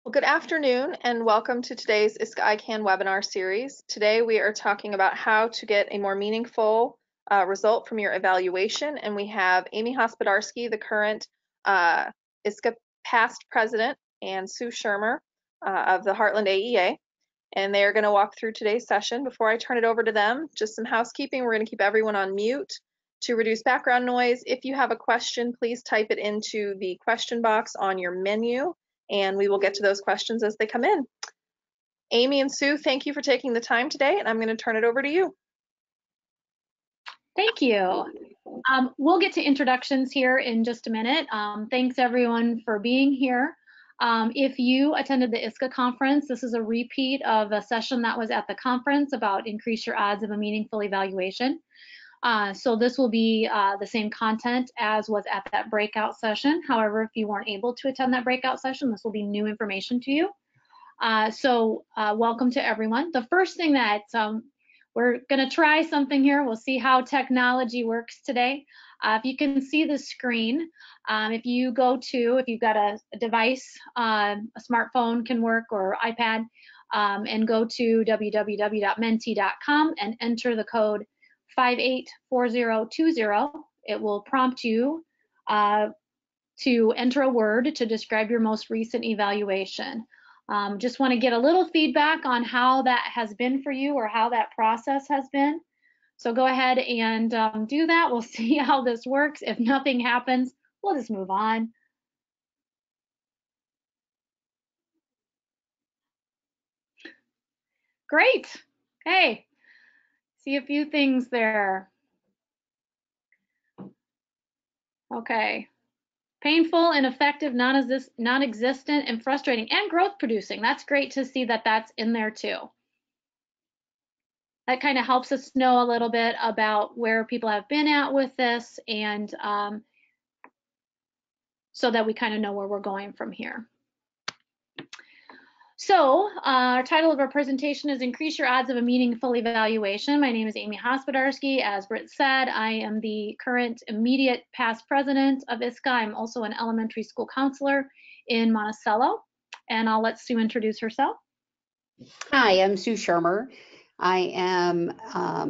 Well, good afternoon and welcome to today's ISCA ICAN webinar series. Today we are talking about how to get a more meaningful result from your evaluation, and we have Amy Hospodarski, the current ISCA past president, and Sue Shermer of the Heartland AEA, and they are going to walk through today's session. Before I turn it over to them, just some housekeeping. We're going to keep everyone on mute to reduce background noise. If you have a question, please type it into the question box on your menu, and we will get to those questions as they come in. Amy and Sue, thank you for taking the time today, and I'm going to turn it over to you. Thank you. We'll get to introductions here in just a minute. Thanks everyone for being here. If you attended the ISCA conference, this is a repeat of a session that was at the conference about increase your odds of a meaningful evaluation. So this will be the same content as was at that breakout session. However, if you weren't able to attend that breakout session, this will be new information to you. Welcome to everyone. The first thing that we're going to try something here. We'll see how technology works today. If you can see the screen, if you've got a device, a smartphone can work, or iPad, and go to www.menti.com and enter the code 584020, it will prompt you to enter a word to describe your most recent evaluation. Just want to get a little feedback on how that has been for you, or how that process has been. So go ahead and do that. We'll see how this works. If nothing happens, we'll just move on. Great. Okay. See a few things there. Okay. Painful, ineffective, non-existent, and frustrating, and growth producing. That's great to see that that's in there too. That kind of helps us know a little bit about where people have been at with this, and so that we kind of know where we're going from here. So our title of our presentation is Increase Your Odds of a Meaningful Evaluation. My name is Amy Hospodarski. As Britt said, I am the current immediate past president of ISCA. I'm also an elementary school counselor in Monticello, and I'll let Sue introduce herself. Hi, I'm Sue Shermer. I am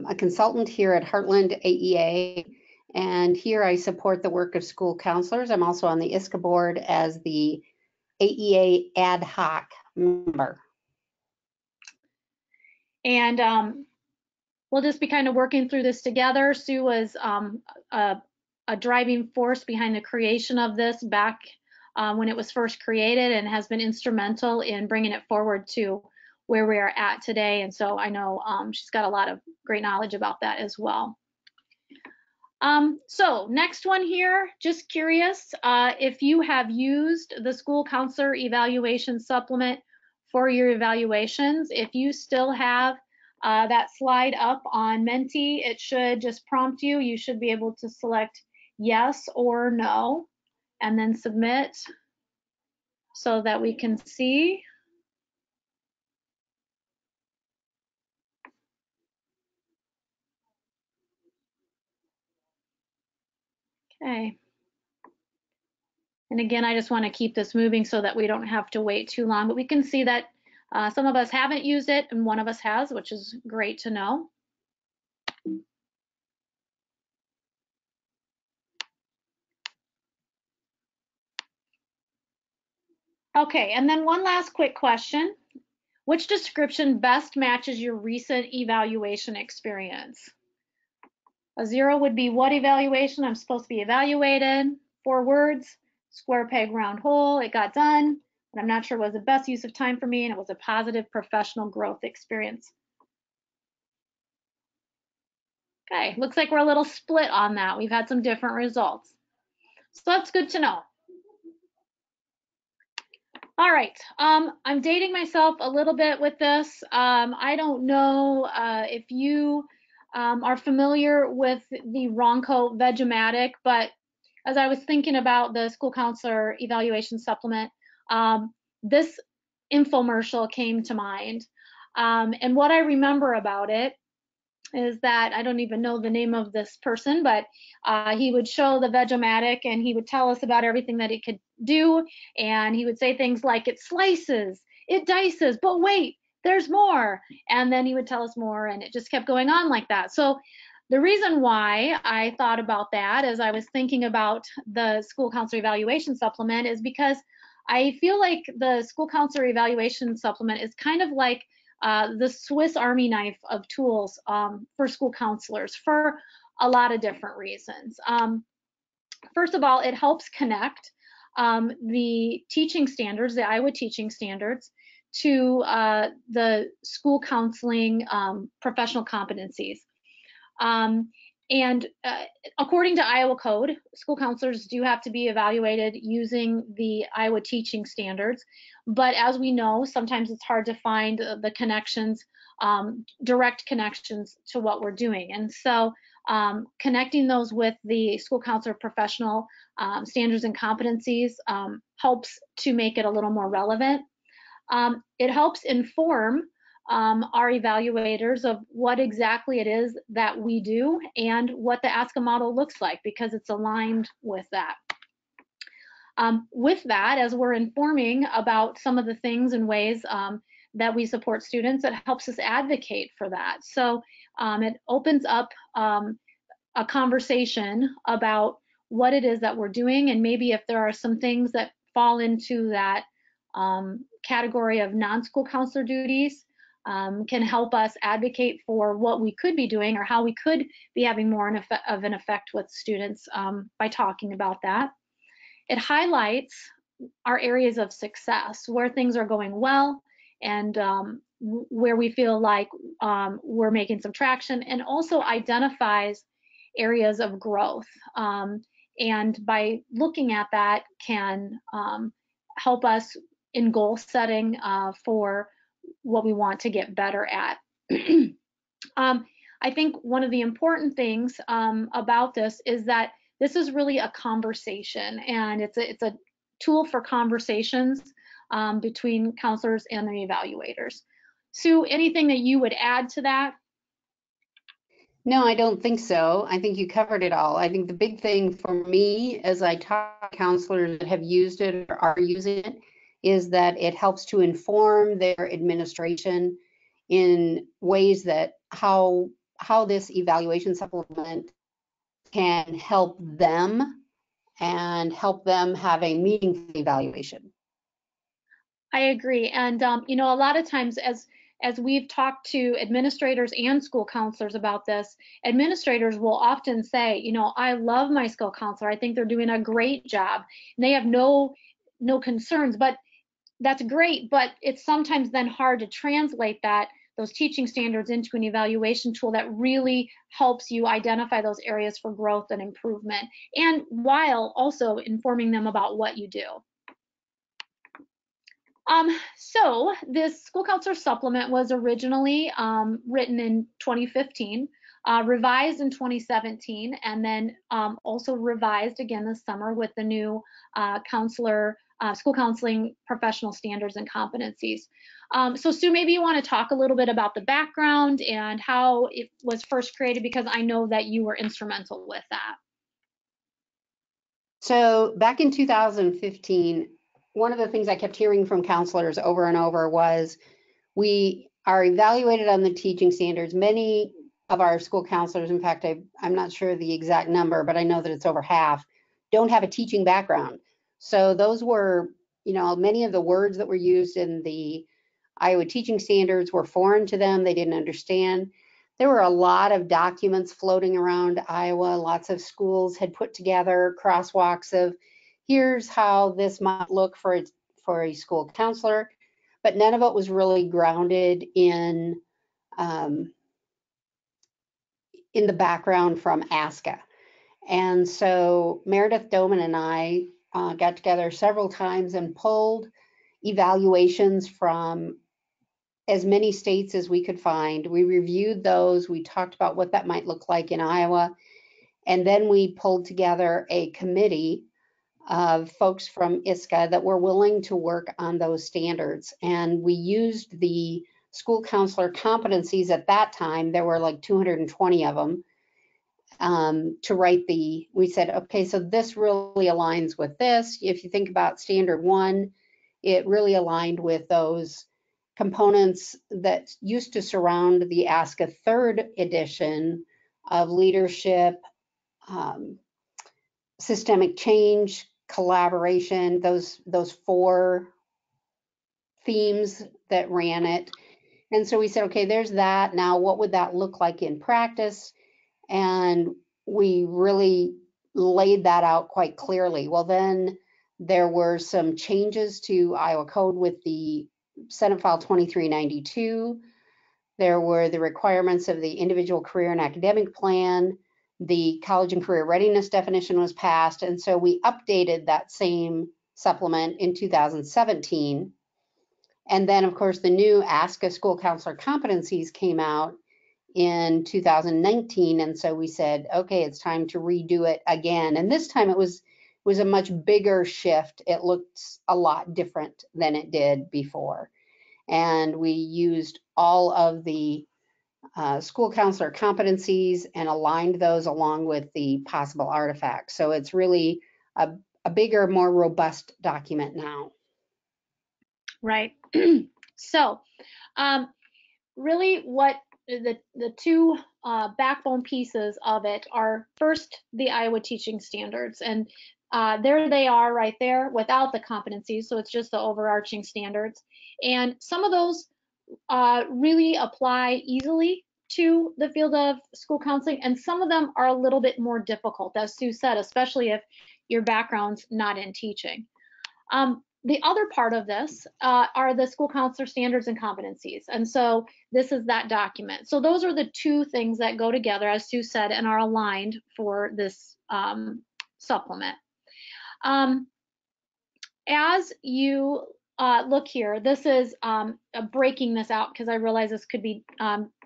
a consultant here at Heartland AEA, and here I support the work of school counselors. I'm also on the ISCA board as the AEA ad hoc member. And we'll just be kind of working through this together. Sue was a driving force behind the creation of this back when it was first created, and has been instrumental in bringing it forward to where we are at today. And so I know she's got a lot of great knowledge about that as well. So next one here, just curious if you have used the School Counselor Evaluation Supplement for your evaluations. If you still have that slide up on Menti, it should just prompt you. You should be able to select yes or no, and then submit so that we can see. Okay. And again, I just want to keep this moving so that we don't have to wait too long, but we can see that some of us haven't used it and one of us has, which is great to know. Okay, and then one last quick question. Which description best matches your recent evaluation experience? A 0 would be what evaluation I'm supposed to be evaluated. 4 words, square peg round hole, it got done, but I'm not sure it was the best use of time for me, and it was a positive professional growth experience. Okay, looks like we're a little split on that. We've had some different results. So that's good to know. All right, I'm dating myself a little bit with this. I don't know if you are familiar with the Ronco Vegematic, but as I was thinking about the School Counselor Evaluation Supplement, this infomercial came to mind. And what I remember about it is that I don't even know the name of this person, but he would show the Veg-O-Matic and he would tell us about everything that it could do. And he would say things like, it slices, it dices, but wait, there's more. And then he would tell us more, and it just kept going on like that. So the reason why I thought about that as I was thinking about the school counselor evaluation supplement is because I feel like the school counselor evaluation supplement is kind of like the Swiss Army knife of tools for school counselors for a lot of different reasons. First of all, it helps connect the teaching standards, the Iowa teaching standards, to the school counseling professional competencies. And according to Iowa code, school counselors do have to be evaluated using the Iowa teaching standards. But as we know, sometimes it's hard to find the connections, direct connections to what we're doing. And so connecting those with the school counselor professional standards and competencies helps to make it a little more relevant. It helps inform our evaluators of what exactly it is that we do and what the ASCA model looks like, because it's aligned with that. With that, as we're informing about some of the things and ways that we support students, it helps us advocate for that. So it opens up a conversation about what it is that we're doing, and maybe if there are some things that fall into that category of non-school counselor duties, can help us advocate for what we could be doing or how we could be having more of an effect with students by talking about that. It highlights our areas of success, where things are going well, and where we feel like we're making some traction, and also identifies areas of growth. And by looking at that can help us in goal setting for what we want to get better at. I think one of the important things about this is that this is really a conversation, and it's a tool for conversations between counselors and the evaluators. Sue, anything that you would add to that? No, I don't think so. I think you covered it all. I think the big thing for me as I talk to counselors that have used it or are using it is that it helps to inform their administration in ways that how this evaluation supplement can help them and help them have a meaningful evaluation. I agree. And, you know, a lot of times as we've talked to administrators and school counselors about this, administrators will often say, you know, I love my school counselor. I think they're doing a great job. And they have no concerns, but that's great. But it's sometimes then hard to translate those teaching standards into an evaluation tool that really helps you identify those areas for growth and improvement, and while also informing them about what you do. So this school counselor supplement was originally written in 2015, revised in 2017, and then also revised again this summer with the new school counseling professional standards and competencies. So Sue, maybe you want to talk a little bit about the background and how it was first created, because I know that you were instrumental with that. So back in 2015, one of the things I kept hearing from counselors over and over was we are evaluated on the teaching standards. Many of our school counselors, in fact, I'm not sure the exact number, but I know that it's over half, don't have a teaching background. So those were, you know, many of the words that were used in the Iowa teaching standards were foreign to them. They didn't understand. There were a lot of documents floating around Iowa. Lots of schools had put together crosswalks of here's how this might look for a school counselor, but none of it was really grounded in the background from ASCA. And so Meredith Doman and I got together several times and pulled evaluations from as many states as we could find. We reviewed those. We talked about what that might look like in Iowa. And then we pulled together a committee of folks from ISCA that were willing to work on those standards. And we used the school counselor competencies at that time. There were like 220 of them. To write we said, okay, so this really aligns with this. If you think about standard 1, it really aligned with those components that used to surround the ASCA 3rd edition of leadership, systemic change, collaboration, those 4 themes that ran it. And so we said, okay, there's that. Now, what would that look like in practice? And we really laid that out quite clearly. Well, then there were some changes to Iowa Code with the Senate File 2392. There were the requirements of the individual career and academic plan. The college and career readiness definition was passed. And so we updated that same supplement in 2017. And then, of course, the new ASCA School Counselor Competencies came out in 2019. And so we said, okay, it's time to redo it again. And this time it was a much bigger shift. It looked a lot different than it did before. And we used all of the school counselor competencies and aligned those along with the possible artifacts. So it's really a bigger, more robust document now. Right. So really what the 2 backbone pieces of it are, first, the Iowa teaching standards. And there they are right there without the competencies. So it's just the overarching standards. And some of those really apply easily to the field of school counseling. And some of them are a little bit more difficult, as Sue said, especially if your background's not in teaching. The other part of this are the school counselor standards and competencies. And so this is that document. So those are the 2 things that go together, as Sue said, and are aligned for this supplement. As you look here, this is breaking this out because I realize this could be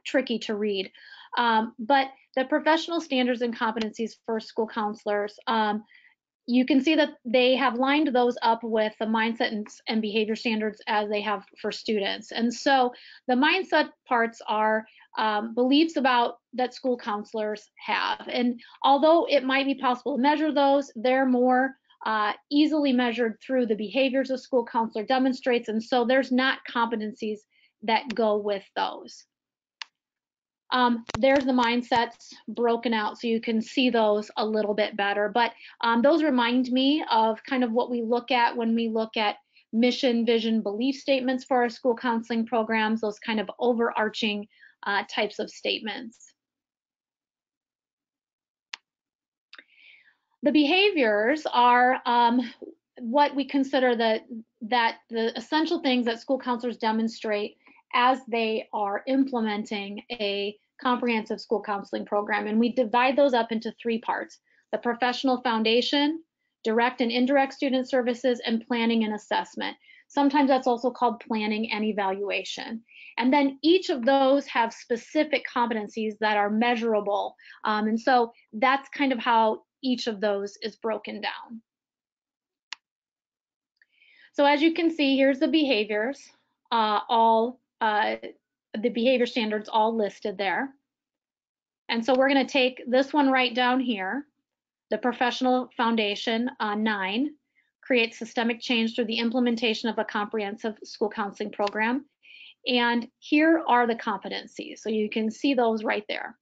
tricky to read. But the professional standards and competencies for school counselors, you can see that they have lined those up with the mindset and behavior standards as they have for students. And so the mindset parts are beliefs about that school counselors have. And although it might be possible to measure those, they're more easily measured through the behaviors a school counselor demonstrates. And so there's not competencies that go with those. There's the mindsets broken out so you can see those a little bit better. But those remind me of kind of what we look at when we look at mission, vision, belief statements for our school counseling programs, those kind of overarching types of statements. The behaviors are what we consider the essential things that school counselors demonstrate as they are implementing a comprehensive school counseling program. And we divide those up into 3 parts: the professional foundation, direct and indirect student services, and planning and assessment. Sometimes that's also called planning and evaluation. And then each of those have specific competencies that are measurable. And so that's kind of how each of those is broken down. So as you can see, here's the behaviors, the behavior standards all listed there. And so we're going to take this one right down here, the professional foundation 9, create systemic change through the implementation of a comprehensive school counseling program. And here are the competencies. So you can see those right there.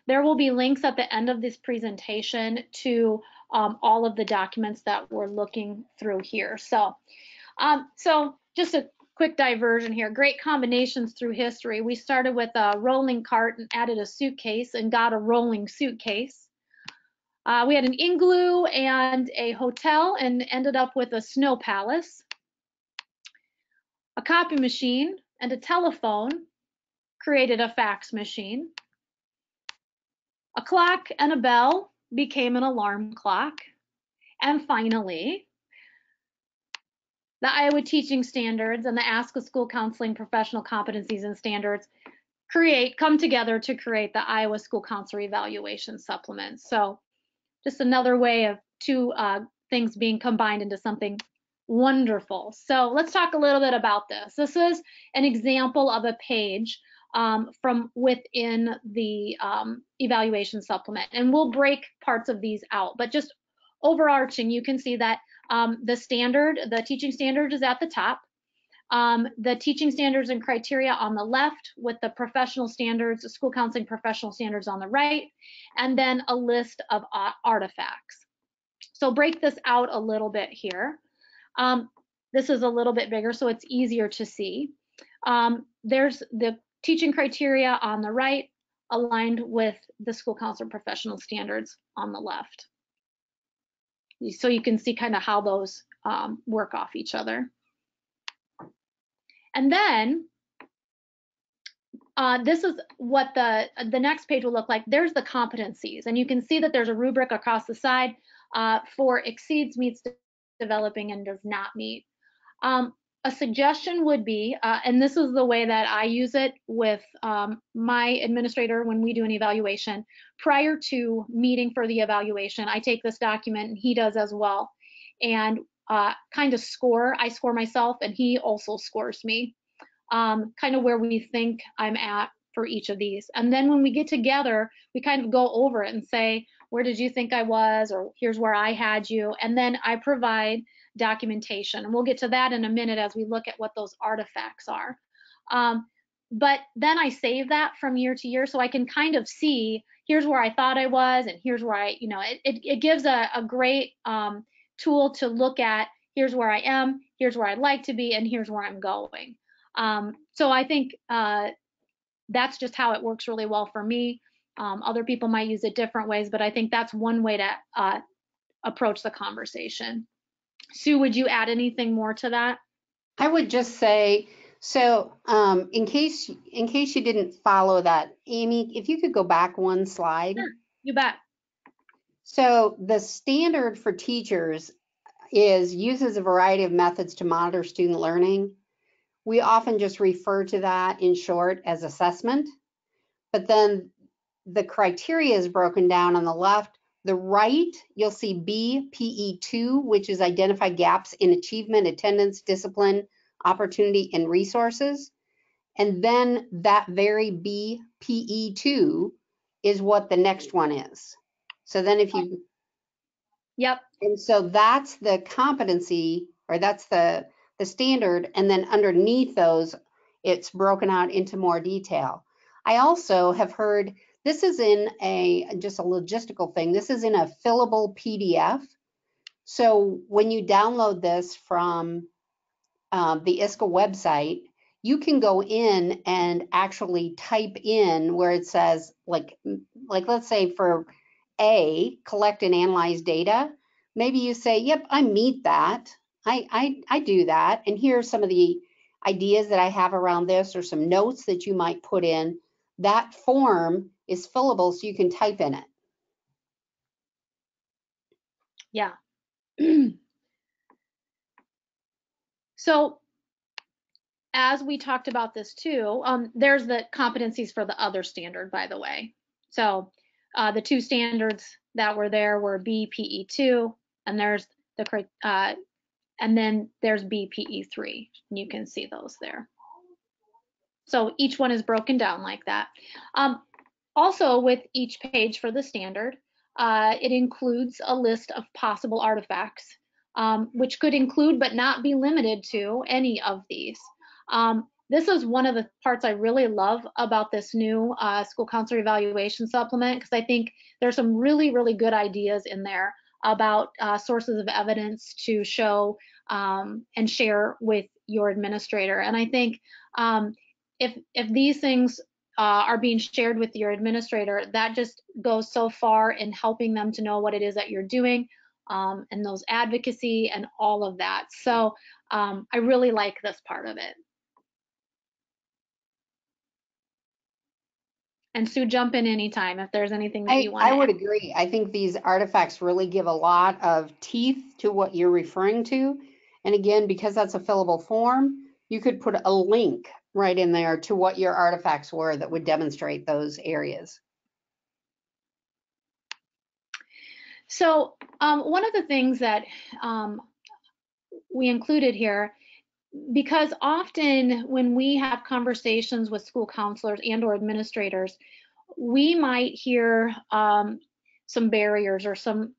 There will be links at the end of this presentation to all of the documents that we're looking through here. So just a quick diversion here. Great combinations through history. We started with a rolling cart and added a suitcase and got a rolling suitcase. We had an igloo and a hotel and ended up with a snow palace. A copy machine and a telephone created a fax machine. A clock and a bell became an alarm clock. And finally, the Iowa Teaching Standards and the ASCA School Counseling Professional Competencies and Standards come together to create the Iowa School Counselor Evaluation Supplement. So just another way of 2 things being combined into something Wonderful. So let's talk a little bit about this. This is an example of a page from within the evaluation supplement, and we'll break parts of these out, but just overarching, you can see that the teaching standard is at the top. The teaching standards and criteria on the left, with the professional standards, the school counseling professional standards on the right, and then a list of artifacts. So break this out a little bit here. This is a little bit bigger, so it's easier to see. There's the teaching criteria on the right, aligned with the school counselor professional standards on the left. So you can see kind of how those work off each other. And then this is what the next page will look like. There's the competencies, and you can see that there's a rubric across the side for exceeds, meets, developing, and does not meet. A suggestion would be, and this is the way that I use it with my administrator when we do an evaluation, prior to meeting for the evaluation, I take this document, and he does as well, and kind of score. I score myself, and he also scores me, kind of where we think I'm at for each of these. And then when we get together, we kind of go over it and say, where did you think I was? Or here's where I had you. And then I provide documentation. And we'll get to that in a minute as we look at what those artifacts are. But then I save that from year to year, so I can kind of see, here's where I thought I was, and here's where it gives a great tool to look at, here's where I am, here's where I'd like to be, and here's where I'm going. So I think that's just how it works really well for me. Other people might use it different ways, but I think that's one way to approach the conversation. Sue, would you add anything more to that? I would just say, so in case you didn't follow that, Amy, if you could go back one slide. Sure, you bet. So the standard for teachers uses a variety of methods to monitor student learning. We often just refer to that in short as assessment, but then the criteria is broken down on the left. The right, you'll see BPE2, which is identify gaps in achievement, attendance, discipline, opportunity, and resources. And then that very BPE2 is what the next one is. So then if you, yep. And so that's the competency, or that's the standard, and then underneath those, it's broken out into more detail. I also have heard, this is in just a logistical thing, this is in a fillable PDF. So when you download this from the ISCA website, you can go in and actually type in where it says, like let's say for A, collect and analyze data, maybe you say, yep, I meet that. I do that, and here are some of the ideas that I have around this, or some notes that you might put in. That form is fillable, so you can type in it. Yeah. So as we talked about this too, there's the competencies for the other standard, by the way. So the two standards that were there were BPE2, and there's the and then there's BPE3, and you can see those there. So each one is broken down like that. Also, with each page for the standard, it includes a list of possible artifacts, which could include but not be limited to any of these. This is one of the parts I really love about this new school counselor evaluation supplement, because I think there's some really, really good ideas in there about sources of evidence to show and share with your administrator. And I think if these things are being shared with your administrator, that just goes so far in helping them to know what it is that you're doing, and those advocacy and all of that. So I really like this part of it. And Sue, jump in anytime if there's anything that you want to add. I would agree. I think these artifacts really give a lot of teeth to what you're referring to. And again, because that's a fillable form, you could put a link right in there to what your artifacts were that would demonstrate those areas. So one of the things that we included here because often when we have conversations with school counselors and or administrators, we might hear some barriers or some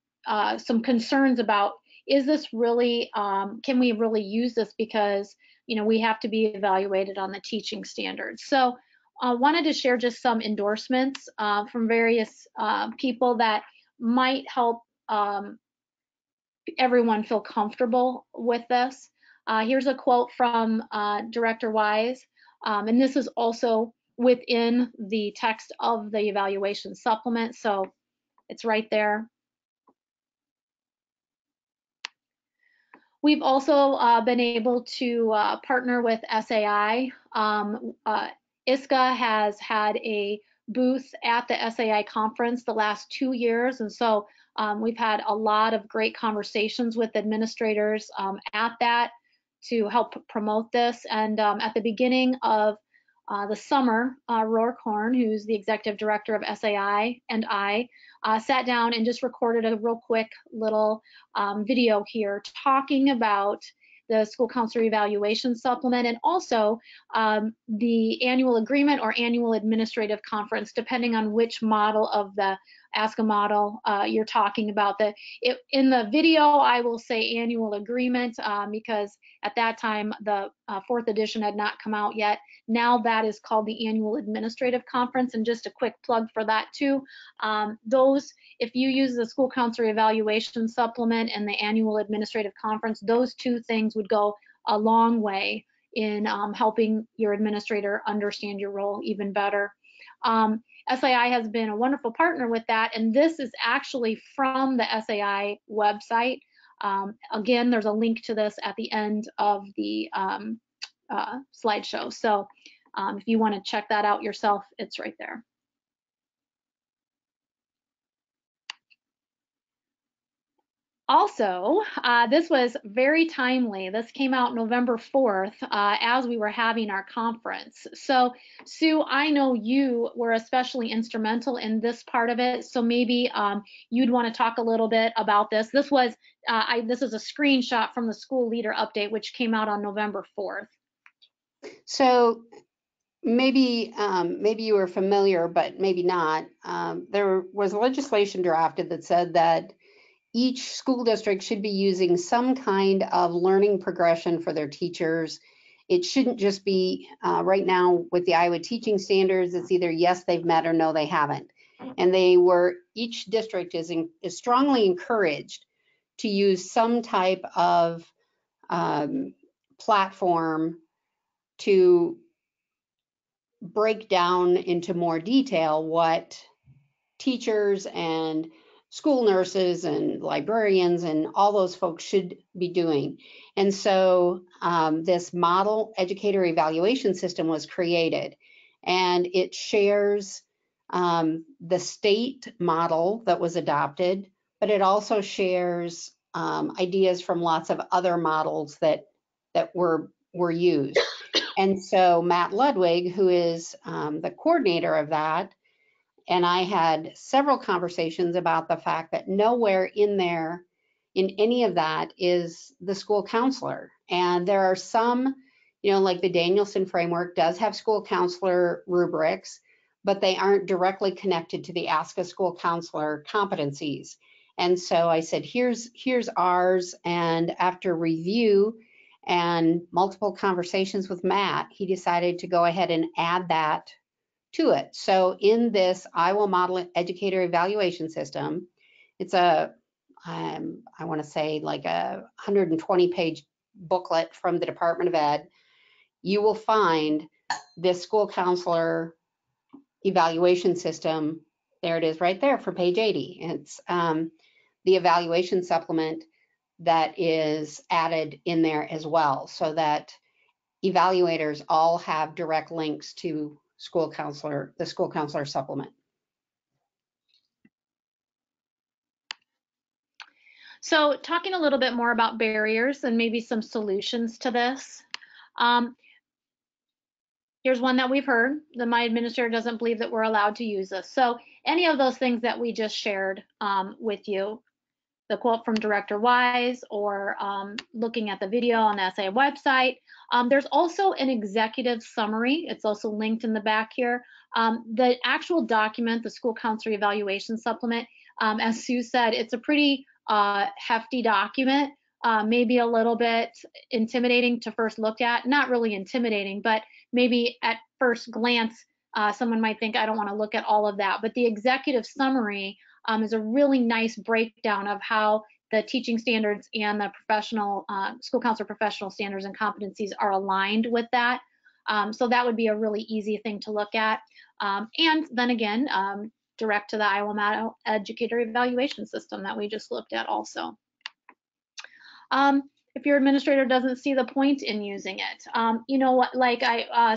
concerns about, is this really, can we really use this, because we have to be evaluated on the teaching standards. So I wanted to share just some endorsements from various people that might help everyone feel comfortable with this. Here's a quote from Director Wise, and this is also within the text of the evaluation supplement, so it's right there. We've also been able to partner with SAI. ISCA has had a booth at the SAI conference the last 2 years, and so we've had a lot of great conversations with administrators at that to help promote this. And at the beginning of the summer, Rourke Horn, who's the executive director of SAI, and I sat down and just recorded a real quick little video here talking about the school counselor evaluation supplement, and also the annual agreement or annual administrative conference, depending on which model of the ASCA model you're talking about. In the video, I will say annual agreement because at that time the 4th edition had not come out yet. Now that is called the annual administrative conference, and just a quick plug for that too. Those, if you use the school counselor evaluation supplement and the annual administrative conference, those two things would go a long way in helping your administrator understand your role even better. SAI has been a wonderful partner with that, and this is actually from the SAI website. Again, there's a link to this at the end of the slideshow, so if you want to check that out yourself, it's right there. Also, this was very timely. This came out November 4th as we were having our conference. So, Sue, I know you were especially instrumental in this part of it. So maybe you'd want to talk a little bit about this. This was this is a screenshot from the school leader update, which came out on November 4th. So maybe you were familiar, but maybe not. There was legislation drafted that said that each school district should be using some kind of learning progression for their teachers. It shouldn't just be, right now with the Iowa teaching standards, it's either yes, they've met, or no, they haven't. And each district is strongly encouraged to use some type of platform to break down into more detail what teachers and school nurses and librarians and all those folks should be doing. And so this model educator evaluation system was created, and it shares the state model that was adopted, but it also shares ideas from lots of other models that were used. And so Matt Ludwig, who is the coordinator of that, and I had several conversations about the fact that nowhere in there, in any of that, is the school counselor. And there are some, like the Danielson framework does have school counselor rubrics, but they aren't directly connected to the ASCA school counselor competencies. And so I said, here's ours. And after review and multiple conversations with Matt, he decided to go ahead and add that to it. So in this Iowa Model Educator Evaluation System, it's I want to say like a 120-page booklet from the Department of Ed. You will find this school counselor evaluation system. There it is right there for page 80. It's the evaluation supplement that is added in there as well, so that evaluators all have direct links to the school counselor supplement. So talking a little bit more about barriers and maybe some solutions to this. Here's one that we've heard, that my administrator doesn't believe that we're allowed to use this. So any of those things that we just shared with you. the quote from Director Wise or looking at the video on the SIA website. There's also an executive summary. It's also linked in the back here. The actual document, the School Counselor Evaluation Supplement, as Sue said, it's a pretty hefty document, maybe a little bit intimidating to first look at. Not really intimidating, but maybe at first glance, someone might think, I don't want to look at all of that. But the executive summary is a really nice breakdown of how the teaching standards and the professional school counselor professional standards and competencies are aligned with that. So that would be a really easy thing to look at. And then again, direct to the Iowa Model Educator Evaluation System that we just looked at also. If your administrator doesn't see the point in using it, you know what, like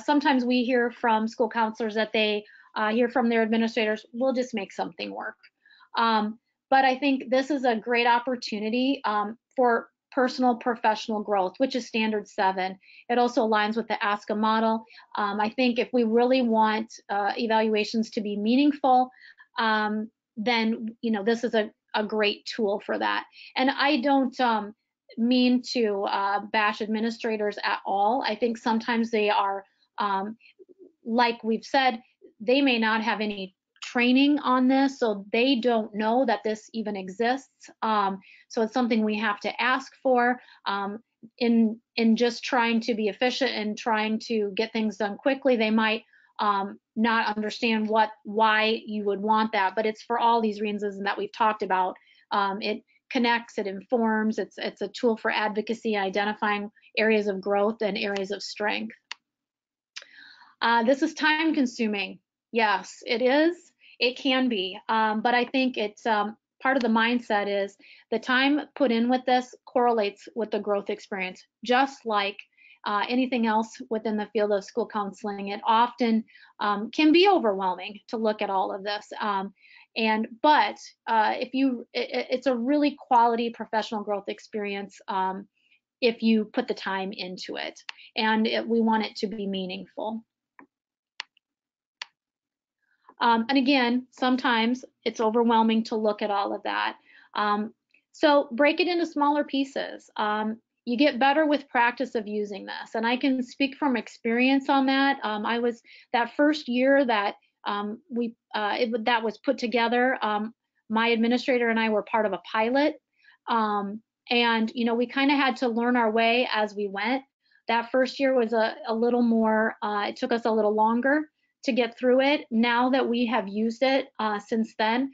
sometimes we hear from school counselors that they hear from their administrators, we'll just make something work. But I think this is a great opportunity for personal professional growth, which is standard 7. It also aligns with the ASCA model. I think if we really want evaluations to be meaningful, then you know this is a great tool for that. And I don't mean to bash administrators at all. I think sometimes they are, like we've said, they may not have any training on this, so they don't know that this even exists. So it's something we have to ask for in just trying to be efficient and trying to get things done quickly. They might not understand why you would want that, but it's for all these reasons that we've talked about. It connects, it informs, it's a tool for advocacy, identifying areas of growth and areas of strength. This is time consuming. Yes, it is. It can be, but I think it's part of the mindset is the time put in with this correlates with the growth experience, just like anything else within the field of school counseling. It often can be overwhelming to look at all of this. But it's a really quality professional growth experience if you put the time into it, and we want it to be meaningful. And again, sometimes it's overwhelming to look at all of that. So break it into smaller pieces. You get better with practice of using this, and I can speak from experience on that. I was that first year that that was put together. My administrator and I were part of a pilot, and you know we kind of had to learn our way as we went. That first year was a little more. It took us a little longer to get through it. Now that we have used it since then,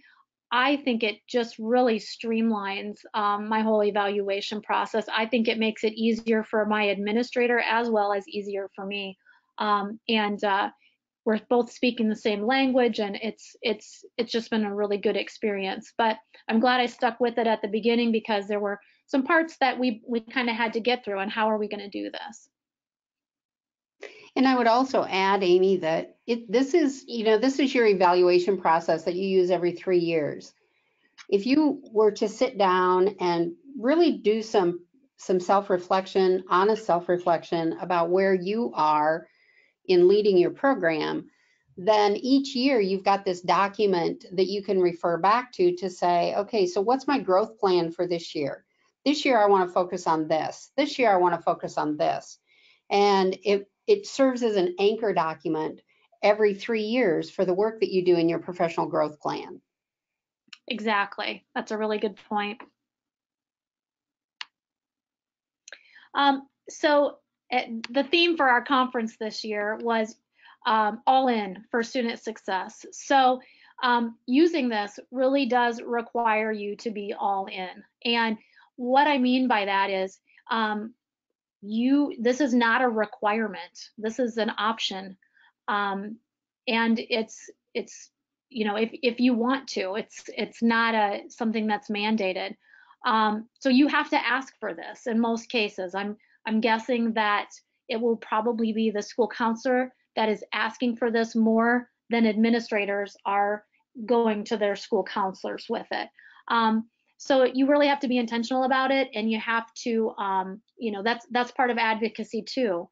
I think it just really streamlines my whole evaluation process. I think it makes it easier for my administrator as well as easier for me. We're both speaking the same language, and it's just been a really good experience. But I'm glad I stuck with it at the beginning because there were some parts that we kind of had to get through, and how are we going to do this? And I would also add, Amy, that this is your evaluation process that you use every 3 years. If you were to sit down and really do some self-reflection, honest self-reflection about where you are in leading your program, then each year you've got this document that you can refer back to say, okay, so what's my growth plan for this year? This year I want to focus on this. This year I want to focus on this. And it serves as an anchor document every 3 years for the work that you do in your professional growth plan. Exactly. That's a really good point. So the theme for our conference this year was all in for student success. So using this really does require you to be all in. And what I mean by that is this is not a requirement. This is an option. And it's you know, if you want to, it's not something that's mandated. So you have to ask for this in most cases. I'm guessing that it will probably be the school counselor that is asking for this more than administrators are going to their school counselors with it. So you really have to be intentional about it, and you have to, you know, that's part of advocacy too.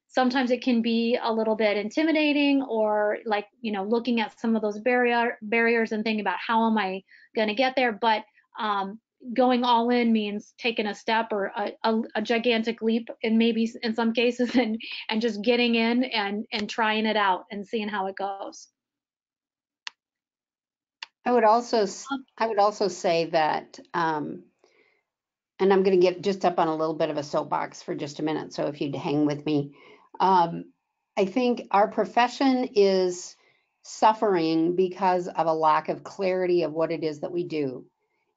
Sometimes it can be a little bit intimidating, or like, you know, looking at some of those barriers and thinking about how am I going to get there. But Going all in means taking a step or a gigantic leap, and maybe in some cases, and just getting in and trying it out and seeing how it goes. I would also say that, and I'm going to get just up on a little bit of a soapbox for just a minute. So if you'd hang with me, I think our profession is suffering because of a lack of clarity of what it is that we do.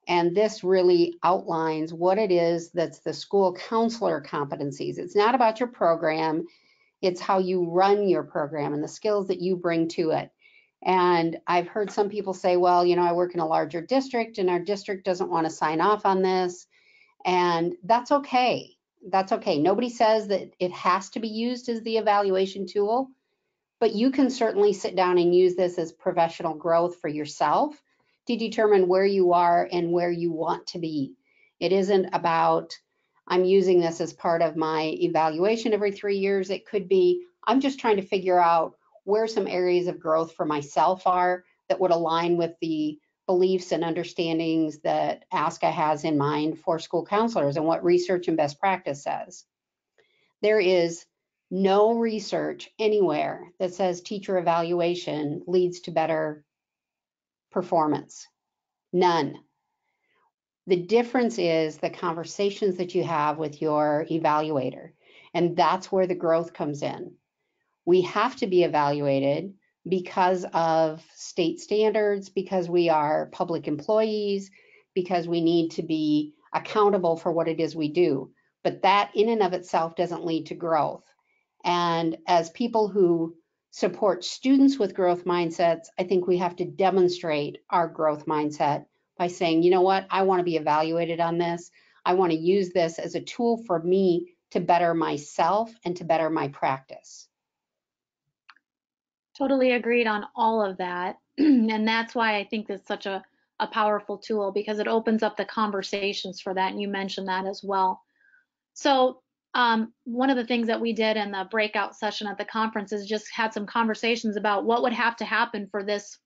And this really outlines what it is that's the school counselor competencies. It's not about your program, it's how you run your program and the skills that you bring to it. And I've heard some people say, well, I work in a larger district and our district doesn't want to sign off on this. And that's okay. That's okay. Nobody says that it has to be used as the evaluation tool, but you can certainly sit down and use this as professional growth for yourself to determine where you are and where you want to be. It isn't about, I'm using this as part of my evaluation every 3 years. It could be, I'm just trying to figure out where some areas of growth for myself are that would align with the beliefs and understandings that ASCA has in mind for school counselors and what research and best practice says. There is no research anywhere that says teacher evaluation leads to better performance. None. The difference is the conversations that you have with your evaluator, and that's where the growth comes in. We have to be evaluated because of state standards, because we are public employees, because we need to be accountable for what it is we do. But that in and of itself doesn't lead to growth. And as people who support students with growth mindsets, I think we have to demonstrate our growth mindset by saying, you know what, I want to be evaluated on this. I want to use this as a tool for me to better myself and to better my practice. Totally agreed on all of that. And that's why I think it's such a powerful tool, because it opens up the conversations for that. And you mentioned that as well. So one of the things that we did in the breakout session at the conference is just had some conversations about what would have to happen for this,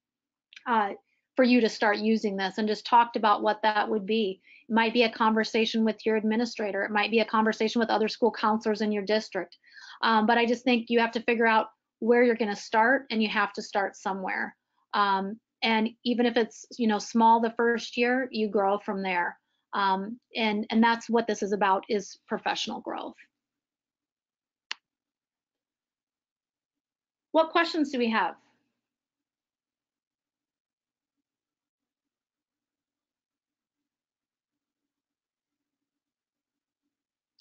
for you to start using this, and just talked about what that would be. It might be a conversation with your administrator. It might be a conversation with other school counselors in your district. But I just think you have to figure out where you're going to start, and you have to start somewhere. And even if it's small the first year, you grow from there. And that's what this is about, is professional growth. What questions do we have?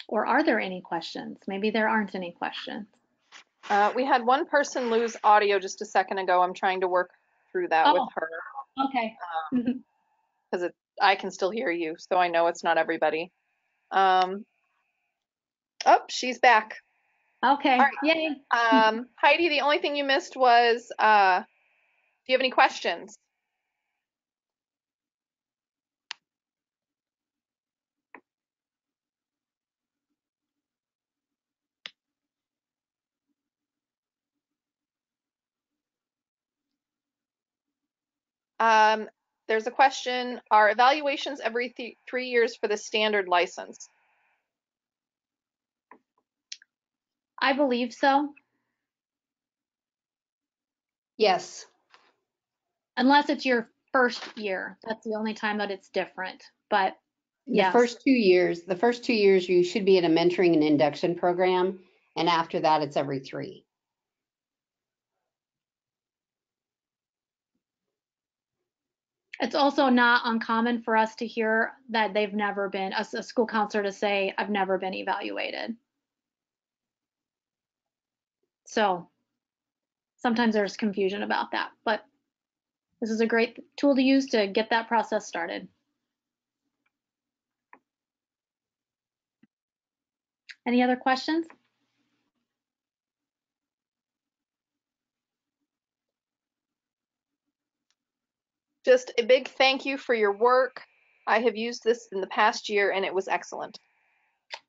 Or are there any questions? Maybe there aren't any questions. We had one person lose audio just a second ago. I'm trying to work through that with her. Okay. Because I can still hear you, so I know it's not everybody. Oh, she's back. Okay. All right. Yay. Heidi, the only thing you missed was, do you have any questions? There's a question, are evaluations every 3 years for the standard license? I believe so. Yes. Unless it's your first year. That's the only time that it's different. But yes. The first 2 years you should be in a mentoring and induction program, and after that it's every 3. It's also not uncommon for us to hear that they've never been, a school counselor to say, I've never been evaluated. So sometimes there's confusion about that, but this is a great tool to use to get that process started. Any other questions? Just a big thank you for your work. I have used this in the past year and it was excellent.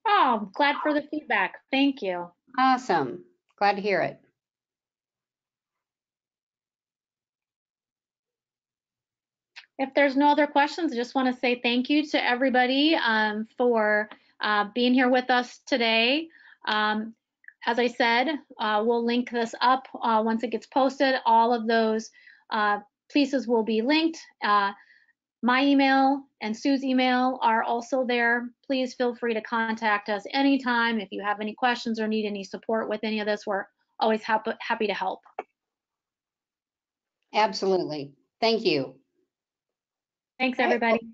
Oh, I'm glad for the feedback. Thank you. Awesome. Glad to hear it. If there's no other questions, I just want to say thank you to everybody for being here with us today. As I said, we'll link this up once it gets posted. All of those pieces will be linked. My email and Sue's email are also there. Please feel free to contact us anytime if you have any questions or need any support with any of this. We're always happy to help. Absolutely. Thank you. Thanks, All right. everybody.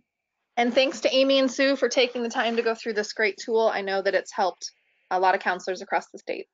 And thanks to Amy and Sue for taking the time to go through this great tool. I know that it's helped a lot of counselors across the state.